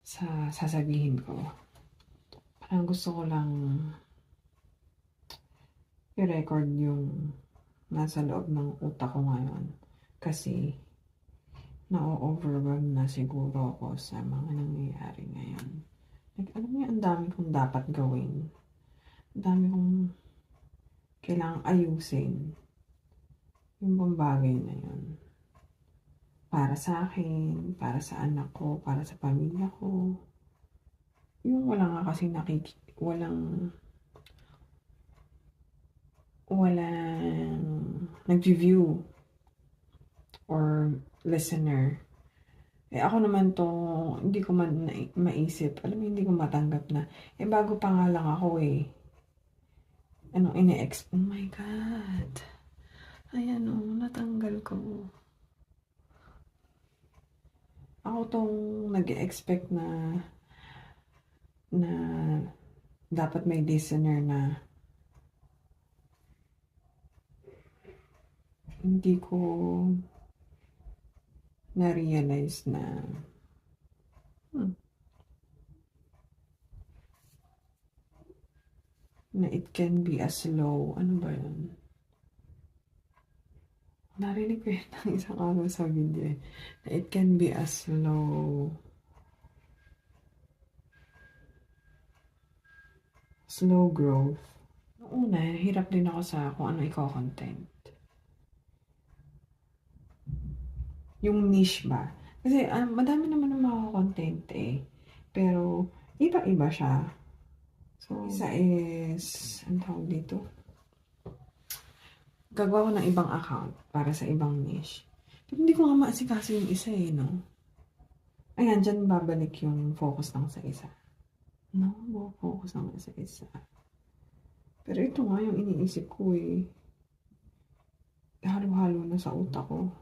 sa sasabihin ko. Parang gusto ko lang i-record yung nasa loob ng utak ko ngayon. Kasi na-o-overwhelm na siguro ako sa mga nangyayari ngayon. Like, alam mo, ang dami kong dapat gawin. Ang dami kong kailangang ayusin. Yung bang bagay na yun. Para sa akin, para sa anak ko, para sa pamilya ko. Yung wala nga kasi walang nag-review or listener. Ako naman to, hindi ko maisip. Alam mo, hindi ko matanggap na. Bago pa nga lang ako Anong oh my God. Ayan natanggal ko. Ako tong nag-expect na dapat may listener na hindi ko na-realize na it can be as low. Ano ba yun? Narinig ko yun ng isang araw sa video na it can be as low. Slow growth. Noong una, hirap din ako sa kung ano i-content. Yung niche ba? Kasi madami naman ng mga content pero iba-iba siya. So, isa is, ang tawag dito? Gagawa ko ng ibang account para sa ibang niche. Pero hindi ko nga maasikaso yung isa no? Ayan, dyan babalik yung focus lang sa isa. No, focus lang sa isa. Pero ito nga yung iniisip ko halo-halo na sa utak ko.